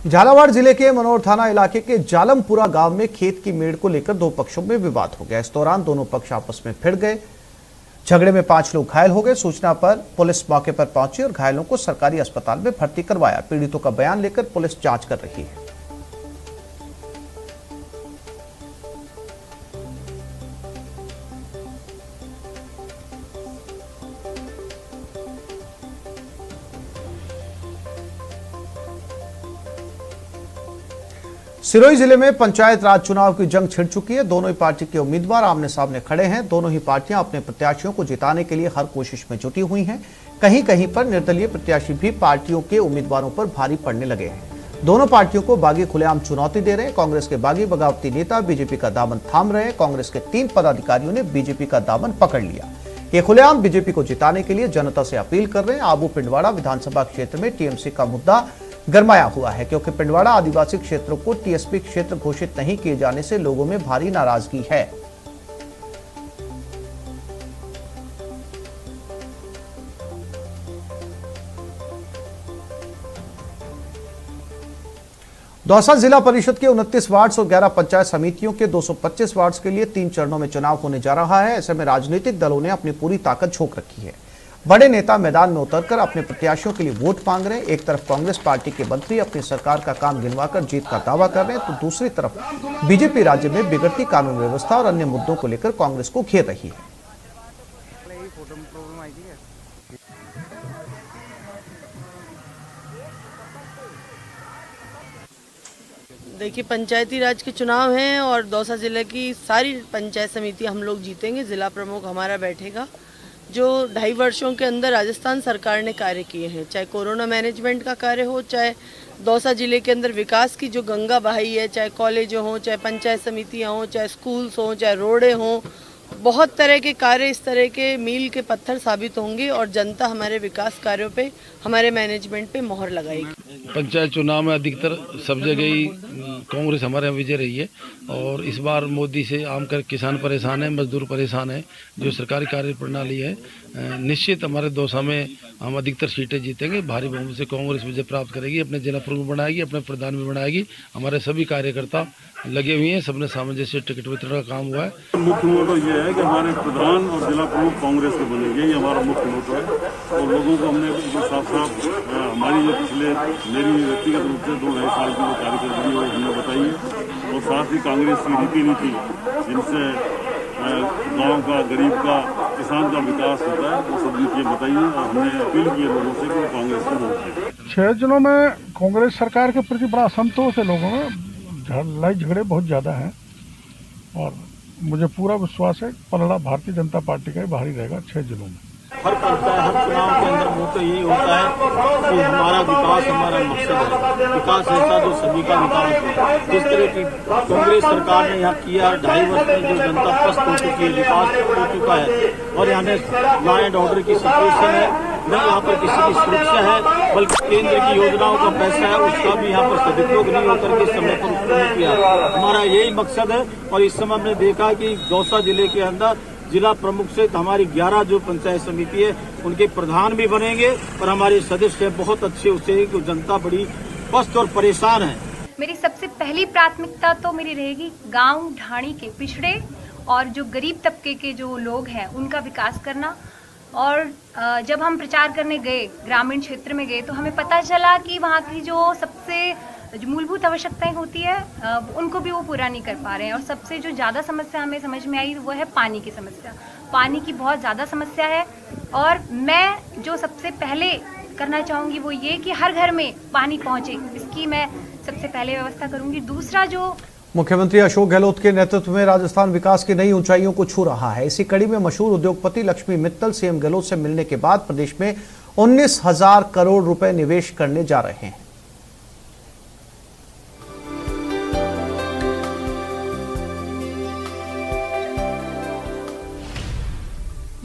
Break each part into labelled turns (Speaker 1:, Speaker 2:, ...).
Speaker 1: झालावाड़ जिले के मनोर थाना इलाके के जालमपुरा गांव में खेत की मेड़ को लेकर दो पक्षों में विवाद हो गया। इस दौरान दोनों पक्ष आपस में भिड़ गए। झगड़े में 5 लोग घायल हो गए। सूचना पर पुलिस मौके पर पहुंची और घायलों को सरकारी अस्पताल में भर्ती करवाया। पीड़ितों का बयान लेकर पुलिस जांच कर रही है। सिरोही जिले में पंचायत राज चुनाव की जंग छिड़ चुकी है। दोनों ही पार्टी के उम्मीदवार आमने सामने खड़े हैं। दोनों ही पार्टियां अपने प्रत्याशियों को जिताने के लिए हर कोशिश में जुटी हुई हैं। कहीं कहीं पर निर्दलीय प्रत्याशी भी पार्टियों के उम्मीदवारों पर भारी पड़ने लगे हैं। दोनों पार्टियों को बागी खुलेआम चुनौती दे रहे हैं। कांग्रेस के बागी बगावती नेता बीजेपी का दामन थाम रहे हैं। कांग्रेस के 3 पदाधिकारियों ने बीजेपी का दामन पकड़ लिया। ये खुलेआम बीजेपी को जिताने के लिए जनता से अपील कर रहे हैं। आबू पिंडवाड़ा विधानसभा क्षेत्र में टीएमसी का मुद्दा गरमाया हुआ है, क्योंकि पिंडवाड़ा आदिवासी क्षेत्रों को टीएसपी क्षेत्र घोषित नहीं किए जाने से लोगों में भारी नाराजगी है। दौसा जिला परिषद के 29 वार्ड और 11 पंचायत समितियों के 225 वार्ड के लिए 3 चरणों में चुनाव होने जा रहा है। ऐसे में राजनीतिक दलों ने अपनी पूरी ताकत झोंक रखी है। बड़े नेता मैदान में उतरकर अपने प्रत्याशियों के लिए वोट मांग रहे हैं। एक तरफ कांग्रेस पार्टी के मंत्री अपनी सरकार का काम गिनवाकर जीत का दावा कर रहे हैं, तो दूसरी तरफ बीजेपी राज्य में बिगड़ती कानून व्यवस्था और अन्य मुद्दों को लेकर कांग्रेस को घेर रही है।
Speaker 2: देखिए, पंचायती राज के चुनाव हैं और दौसा जिले की सारी पंचायत समिति हम लोग जीतेंगे। जिला प्रमुख हमारा बैठेगा। जो 2.5 वर्षों के अंदर राजस्थान सरकार ने कार्य किए हैं, चाहे कोरोना मैनेजमेंट का कार्य हो, चाहे दौसा जिले के अंदर विकास की जो गंगा बहाई है, चाहे कॉलेज हों, चाहे पंचायत समितियां हों, चाहे स्कूल्स हों, चाहे रोडें हों, बहुत तरह के कार्य इस तरह के मील के पत्थर साबित होंगे और जनता हमारे विकास कार्यों पे, हमारे मैनेजमेंट पे मोहर लगाएगी।
Speaker 3: पंचायत चुनाव में अधिकतर सब जगह ही कांग्रेस हमारे यहाँ विजय रही है और इस बार मोदी से आमकर किसान परेशान है, मजदूर परेशान है। जो सरकारी कार्य प्रणाली है, निश्चित हमारे दौसा में हम अधिकतर सीटें जीतेंगे। भारी बहुमत से कांग्रेस विजय प्राप्त करेगी, अपने जिला प्रमुख बनाएगी, अपने प्रधान भी बनाएगी। हमारे सभी कार्यकर्ता लगे हुए हैं, सबने सामंजस्य टिकट वितरण का काम हुआ है।
Speaker 4: मुख्य मोटो ये है कि हमारे प्रधान और जिला प्रमुख कांग्रेस के बनेंगे, ये हमारा मुख्य मोटो है। और लोगों को हमने साफ साफ हमारी जो पिछले मेरी व्यक्तिगत रूप से 2-2.5 साल की जो कार्यकर्ता वो हमने बताई है। और साथ ही कांग्रेस की रीति नीति जिनसे गांव का, गरीब का, किसान का विकास होता है, वो सब नीतियाँ बताई है। और हमने अपील की है लोगों से कि कांग्रेस को वोट दें।
Speaker 5: 6 जिलों में कांग्रेस सरकार के प्रति बड़ा असंतोष है लोगों में। लड़ाई झगड़े बहुत ज़्यादा हैं और मुझे पूरा विश्वास है पलड़ा भारतीय जनता पार्टी का ही बाहरी रहेगा 6 जिलों में।
Speaker 6: हर पंचायत, हर चुनाव के अंदर मोटो यही होता है कि हमारा विकास हमारा मकसद है। विकास ऐसा जो सभी का विकास हो। जिस तरह की कांग्रेस सरकार ने यहाँ किया, 2.5 वर्ष में जो जनता पस्त हो चुकी है, विकास हो चुका है और यहाँ लॉ एंड ऑर्डर की सिचुएशन है, न यहाँ पर किसी की सुरक्षा है, बल्कि केंद्र की योजनाओं का पैसा है उसका भी यहाँ पर सदुपयोग नहीं होकर के समय पर उपयोग किया। हमारा यही मकसद है। और इस समय हमने देखा कि दौसा जिले के अंदर जिला प्रमुख से हमारी 11 जो पंचायत समिति है उनके प्रधान भी बनेंगे और हमारे सदस्य बहुत अच्छे उससे जनता बड़ी पस्त और परेशान है।
Speaker 7: मेरी सबसे पहली प्राथमिकता तो मेरी रहेगी गांव ढाणी के पिछड़े और जो गरीब तबके के जो लोग हैं उनका विकास करना। और जब हम प्रचार करने गए, ग्रामीण क्षेत्र में गए, तो हमें पता चला कि वहाँ की जो सबसे जो मूलभूत आवश्यकताएं होती है उनको भी वो पूरा नहीं कर पा रहे हैं। और सबसे जो ज़्यादा समस्या हमें समझ में आई वो है पानी की समस्या। पानी की बहुत ज़्यादा समस्या है और मैं जो सबसे पहले करना चाहूँगी वो ये कि हर घर में पानी पहुँचे, इसकी मैं सबसे पहले व्यवस्था करूँगी। दूसरा, जो
Speaker 1: मुख्यमंत्री अशोक गहलोत के नेतृत्व में राजस्थान विकास की नई ऊंचाइयों को छू रहा है। इसी कड़ी में मशहूर उद्योगपति लक्ष्मी मित्तल सीएम गहलोत से मिलने के बाद प्रदेश में 19,000 करोड़ रुपए निवेश करने जा रहे हैं।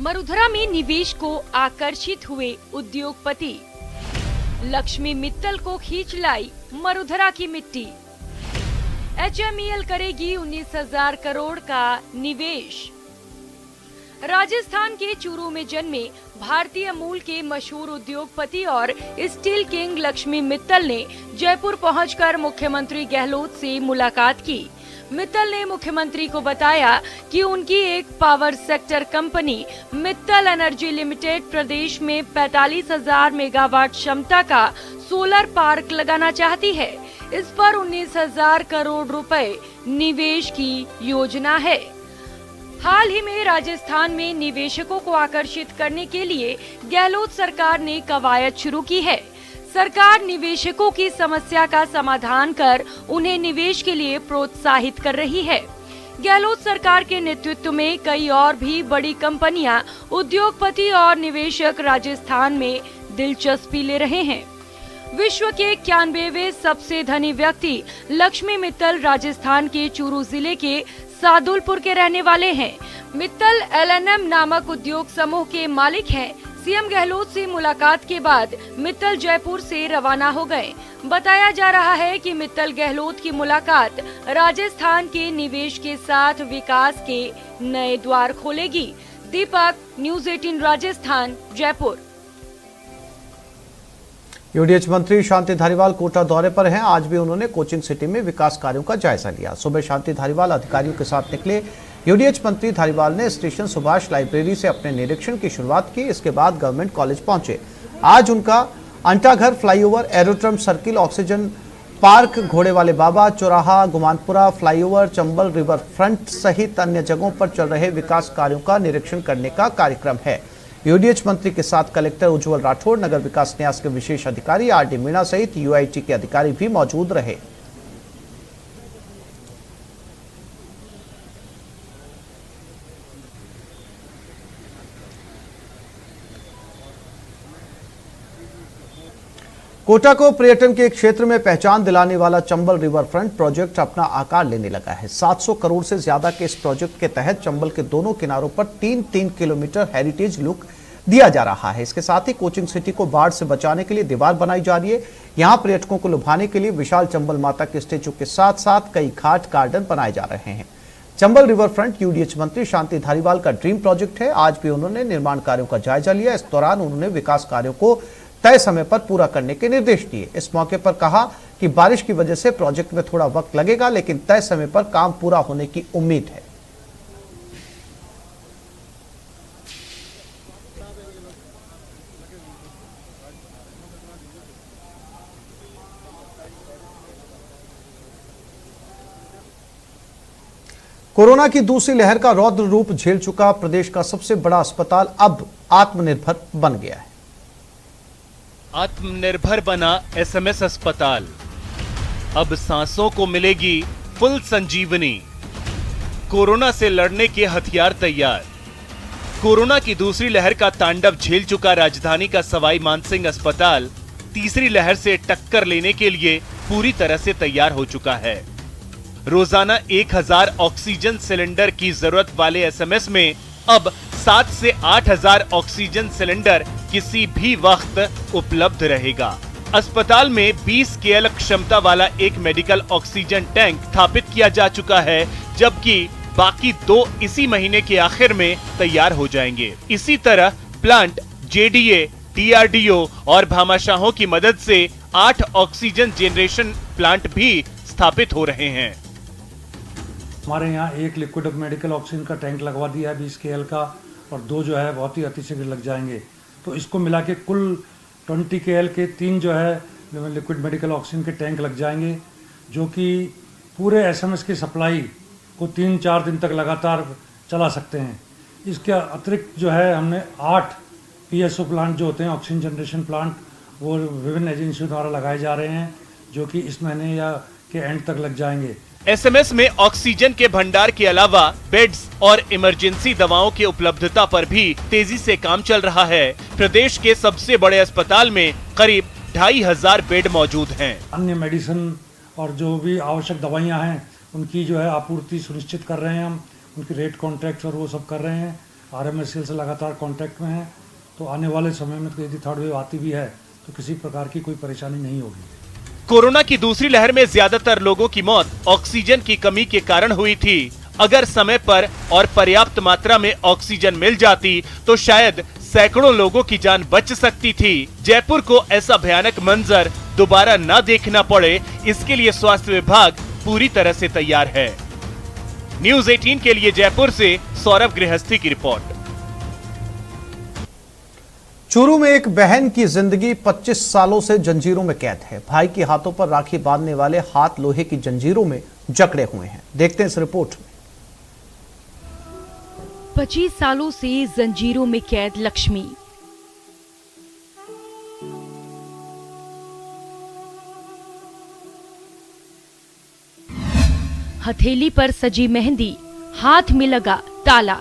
Speaker 8: मरुधरा में निवेश को आकर्षित हुए उद्योगपति लक्ष्मी मित्तल को खींच लाई मरुधरा की मिट्टी। HMEL करेगी 19,000 करोड़ का निवेश। राजस्थान के चूरू में जन्मे भारतीय मूल के मशहूर उद्योगपति और स्टील किंग लक्ष्मी मित्तल ने जयपुर पहुंचकर मुख्यमंत्री गहलोत से मुलाकात की। मित्तल ने मुख्यमंत्री को बताया कि उनकी एक power sector company Mittal energy limited प्रदेश में 45,000 मेगावाट क्षमता का सोलर पार्क लगाना चाहती है। इस पर 19,000 करोड़ रुपए निवेश की योजना है। हाल ही में राजस्थान में निवेशकों को आकर्षित करने के लिए गहलोत सरकार ने कवायद शुरू की है। सरकार निवेशकों की समस्या का समाधान कर उन्हें निवेश के लिए प्रोत्साहित कर रही है। गहलोत सरकार के नेतृत्व में कई और भी बड़ी कंपनियां, उद्योगपति और निवेशक राजस्थान में दिलचस्पी ले रहे हैं। विश्व के 91वें सबसे धनी व्यक्ति लक्ष्मी मित्तल राजस्थान के चूरू जिले के सादुलपुर के रहने वाले हैं। मित्तल LNM नामक उद्योग समूह के मालिक हैं। सीएम गहलोत से मुलाकात के बाद मित्तल जयपुर से रवाना हो गए। बताया जा रहा है कि मित्तल गहलोत की मुलाकात राजस्थान के निवेश के साथ विकास के नए द्वार खोलेगी। दीपक, न्यूज़ 18 राजस्थान, जयपुर।
Speaker 1: यूडीएच मंत्री शांति धारीवाल कोटा दौरे पर हैं। आज भी उन्होंने कोचिंग सिटी में विकास कार्यों का जायजा लिया। सुबह शांति धारीवाल अधिकारियों के साथ निकले। यूडीएच मंत्री धारीवाल ने स्टेशन सुभाष लाइब्रेरी से अपने निरीक्षण की शुरुआत की। इसके बाद गवर्नमेंट कॉलेज पहुंचे। आज उनका Antaghar flyover, aerodrome circle, oxygen park, घोड़े वाले बाबा चौराहा, Gumanpura flyover, Chambal river front सहित अन्य जगहों पर चल रहे विकास कार्यों का निरीक्षण करने का कार्यक्रम है। यूडीएच मंत्री के साथ कलेक्टर उज्जवल राठौड़, नगर विकास न्यास के विशेष अधिकारी RD मीणा सहित UIT के अधिकारी भी मौजूद रहे। कोटा को पर्यटन के क्षेत्र में पहचान दिलाने वाला चंबल रिवर फ्रंट प्रोजेक्ट अपना आकार लेने लगा है। 700 करोड़ से ज्यादा के इस प्रोजेक्ट के तहत चंबल के दोनों किनारों पर 3-3 किलोमीटर हेरिटेज लुक दिया जा रहा है। इसके साथ ही कोचिंग सिटी को बाढ़ से बचाने के लिए दीवार बनाई जा रही है। यहाँ पर्यटकों को लुभाने के लिए विशाल चंबल माता के स्टेचू के साथ साथ कई घाट गार्डन बनाए जा रहे हैं। चंबल रिवर फ्रंट यूडीएच मंत्री शांति धारीवाल का ड्रीम प्रोजेक्ट है। आज भी उन्होंने निर्माण कार्यों का जायजा लिया। इस दौरान उन्होंने विकास कार्यों को तय समय पर पूरा करने के निर्देश दिए। इस मौके पर कहा कि बारिश की वजह से प्रोजेक्ट में थोड़ा वक्त लगेगा, लेकिन तय समय पर काम पूरा होने की उम्मीद है। कोरोना की दूसरी लहर का रौद्र रूप झेल चुका प्रदेश का सबसे बड़ा अस्पताल अब आत्मनिर्भर बन गया है।
Speaker 9: आत्मनिर्भर बना SMS अस्पताल, अब सांसों को मिलेगी फुल संजीवनी। कोरोना से लड़ने के हथियार तैयार। कोरोना की दूसरी लहर का तांडव झेल चुका राजधानी का सवाई मानसिंह अस्पताल तीसरी लहर से टक्कर लेने के लिए पूरी तरह से तैयार हो चुका है। रोजाना 1000 ऑक्सीजन सिलेंडर की जरूरत वाले SMS में अब 7 से 8000 ऑक्सीजन सिलेंडर किसी भी वक्त उपलब्ध रहेगा। अस्पताल में 20 KL क्षमता वाला एक मेडिकल ऑक्सीजन टैंक स्थापित किया जा चुका है, जबकि बाकी 2 इसी महीने के आखिर में तैयार हो जाएंगे। इसी तरह प्लांट JDA, DRDO और भामाशाहों की मदद से 8 ऑक्सीजन जेनरेशन प्लांट भी स्थापित हो रहे हैं।
Speaker 10: हमारे यहाँ एक लिक्विड मेडिकल ऑक्सीजन का टैंक लगवा दिया है 20 KL का, और 2 जो है बहुत ही अतिशीघ्र लग जाएंगे। तो इसको मिला के कुल 20 KL के 3 जो है लिक्विड मेडिकल ऑक्सीजन के टैंक लग जाएंगे, जो कि पूरे SMS की सप्लाई को 3-4 दिन तक लगातार चला सकते हैं। इसके अतिरिक्त जो है हमने 8 PSO प्लांट जो होते हैं, ऑक्सीजन जनरेशन प्लांट, वो विभिन्न एजेंसियों द्वारा लगाए जा रहे हैं, जो कि इस महीने या के एंड तक लग जाएंगे।
Speaker 9: SMS में ऑक्सीजन के भंडार के अलावा बेड्स और इमरजेंसी दवाओं की उपलब्धता पर भी तेजी से काम चल रहा है। प्रदेश के सबसे बड़े अस्पताल में करीब 2500 बेड मौजूद हैं।
Speaker 10: अन्य मेडिसिन और जो भी आवश्यक दवाइयां हैं, उनकी जो है आपूर्ति सुनिश्चित कर रहे हैं हम, उनकी रेट कॉन्ट्रैक्ट और वो सब कर रहे हैं। RMSL से लगातार कॉन्टैक्ट में हैं, तो आने वाले समय में यदि थर्ड वेव आती भी है तो किसी प्रकार की कोई परेशानी नहीं होगी।
Speaker 9: कोरोना की दूसरी लहर में ज्यादातर लोगों की मौत ऑक्सीजन की कमी के कारण हुई थी। अगर समय पर और पर्याप्त मात्रा में ऑक्सीजन मिल जाती तो शायद सैकड़ों लोगों की जान बच सकती थी। जयपुर को ऐसा भयानक मंजर दोबारा न देखना पड़े, इसके लिए स्वास्थ्य विभाग पूरी तरह से तैयार है। न्यूज़ 18 के लिए जयपुर से सौरभ गृहस्थी की रिपोर्ट।
Speaker 1: चूरू में एक बहन की जिंदगी 25 सालों से जंजीरों में कैद है। भाई के हाथों पर राखी बांधने वाले हाथ लोहे की जंजीरों में जकड़े हुए हैं। देखते हैं इस रिपोर्ट में।
Speaker 8: 25 सालों से जंजीरों में कैद लक्ष्मी। हथेली पर सजी मेहंदी, हाथ में लगा ताला।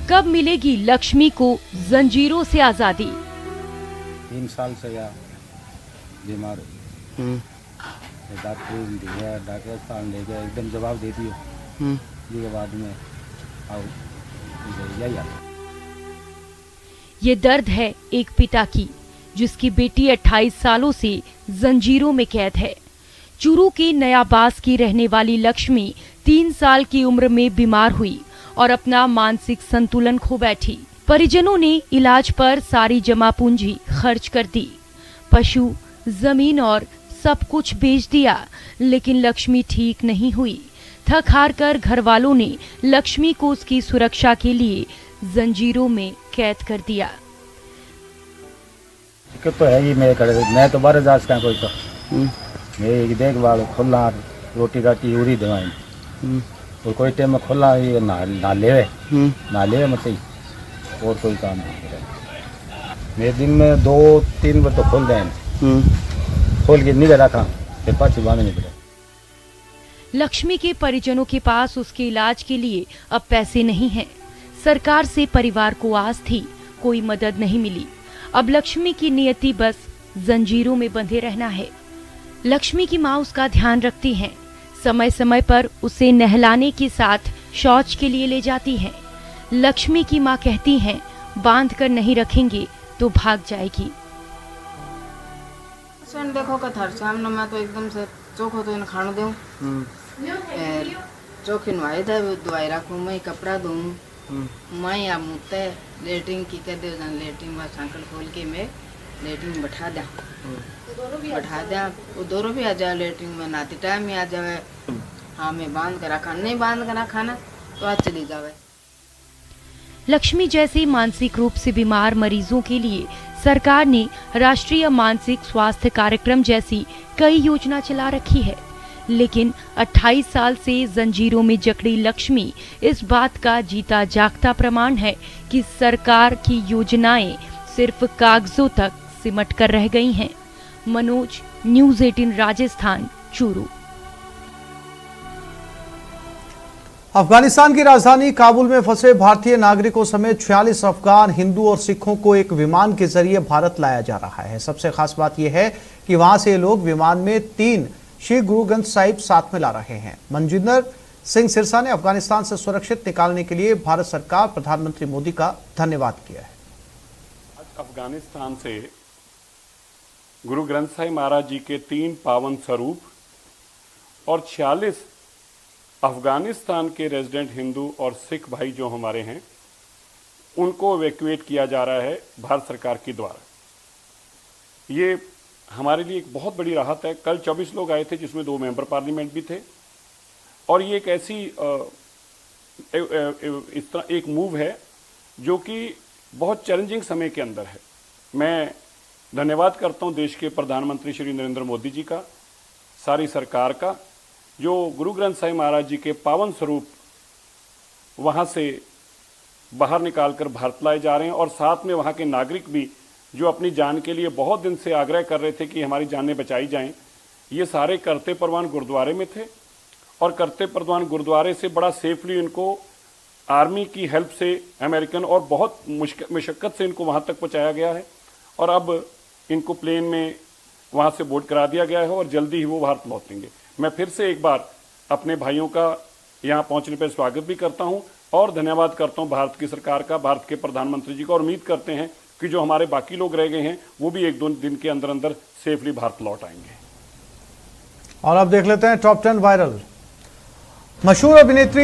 Speaker 8: कब मिलेगी लक्ष्मी को जंजीरों से आजादी?
Speaker 11: 3 साल से या बीमार हो, डॉक्टर पास ले गया, एकदम जवाब दे दियो। ये बाद में आओ यही आता।
Speaker 8: ये दर्द है एक पिता की, जिसकी बेटी 28 सालों से जंजीरों में कैद है। चूरू के नयाबास की रहने वाली लक्ष्मी 3 साल की उम्र में बीमार हुई और अपना मानसिक संतुलन खो बैठी। परिजनों ने इलाज पर सारी जमा पूंजी खर्च कर दी, पशु, जमीन और सब कुछ बेच दिया, लेकिन लक्ष्मी ठीक नहीं हुई। थक हार कर घर वालों ने लक्ष्मी को उसकी सुरक्षा के लिए जंजीरों में कैद कर दिया।
Speaker 11: तो है ही मैं तो बारह जा सका कोई तो मेरी देखभाल खुला रोटी राटी उरी दवाई और कोई टाइम में खुला ये ना ले मतलब और कोई काम नहीं करे। मेरे दिन में 2-3 बार तो खोल दें, खोल के निगह रखा फिर पाछी बांध नहीं पड़े।
Speaker 8: लक्ष्मी के परिजनों के पास उसके इलाज के लिए अब पैसे नहीं हैं। सरकार से परिवार को आस थी, कोई मदद नहीं मिली। अब लक्ष्मी की नियति बस जंजीरों में बंधे रहना है। लक्ष्मी की माँ उसका ध्यान रखती हैं, समय समय पर उसे नहलाने के साथ शौच के लिए ले जाती हैं। लक्ष्मी की माँ कहती हैं, बांध कर नहीं रखेंगे तो भाग जाएगी।
Speaker 12: देखो कथार सामने मैं तो एकदम से चोखो तो इन खाना दूं, चोखी नुआई था दवाई रखूं, मैं कपड़ा दूं, मैं या मुते लेटरिन की कर दे लेटरिन में सांकल खोल के मैं लेटरिन में बैठा दिया वो दोनों भी आ जाए लेटरिन में, नाती टाइम में आ जाए। हाँ मैं बांध कर रखा, नहीं बांध कर रखा ना तो आज चली जावे।
Speaker 8: लक्ष्मी जैसे मानसिक रूप से बीमार मरीजों के लिए सरकार ने राष्ट्रीय मानसिक स्वास्थ्य कार्यक्रम जैसी कई योजना चला रखी है, लेकिन 28 साल से जंजीरों में जकड़ी लक्ष्मी इस बात का जीता जागता प्रमाण है कि सरकार की योजनाएं सिर्फ कागजों तक सिमट कर रह गई हैं। मनोज, न्यूज़ 18 राजस्थान, चूरू।
Speaker 1: अफगानिस्तान की राजधानी काबुल में फंसे भारतीय नागरिकों समेत 46 अफगान, हिंदू और सिखों को एक विमान के जरिए भारत लाया जा रहा है। सबसे खास बात यह है कि वहां से लोग विमान में 3 श्री गुरु ग्रंथ साहिब साथ में ला रहे हैं। मनजिंदर सिंह सिरसा ने अफगानिस्तान से सुरक्षित निकालने के लिए भारत सरकार, प्रधानमंत्री मोदी का धन्यवाद किया है।
Speaker 13: अफगानिस्तान से गुरु ग्रंथ साहिब महाराज जी के 3 पावन स्वरूप और 46 अफगानिस्तान के रेजिडेंट हिंदू और सिख भाई जो हमारे हैं उनको इवैक्यूएट किया जा रहा है भारत सरकार के द्वारा। ये हमारे लिए एक बहुत बड़ी राहत है। कल 24 लोग आए थे जिसमें 2 मेंबर पार्लियामेंट भी थे और ये एक ऐसी इस तरह एक मूव है जो कि बहुत चैलेंजिंग समय के अंदर है। मैं धन्यवाद करता हूं देश के प्रधानमंत्री श्री नरेंद्र मोदी जी का, सारी सरकार का, जो गुरु ग्रंथ साहिब महाराज जी के पावन स्वरूप वहां से बाहर निकालकर भारत लाए जा रहे हैं और साथ में वहां के नागरिक भी जो अपनी जान के लिए बहुत दिन से आग्रह कर रहे थे कि हमारी जानें बचाई जाएं, ये सारे करते परवान गुरुद्वारे में थे और करते परवान गुरुद्वारे से बड़ा सेफली इनको आर्मी की हेल्प से अमेरिकन और बहुत मशक्क़त से इनको वहां तक पहुंचाया गया है और अब इनको प्लेन में वहां से बोर्ड करा दिया गया है और जल्दी ही वो भारत लौटेंगे। मैं फिर से एक बार अपने भाइयों का यहाँ पहुंचने पर स्वागत भी करता हूं और धन्यवाद करता हूं भारत की सरकार का, भारत के प्रधानमंत्री जी का और उम्मीद करते हैं कि जो हमारे बाकी लोग रह गए हैं वो भी 1-2 दिन के अंदर अंदर सेफली भारत लौट आएंगे।
Speaker 1: और अब देख लेते हैं टॉप 10 वायरल। मशहूर अभिनेत्री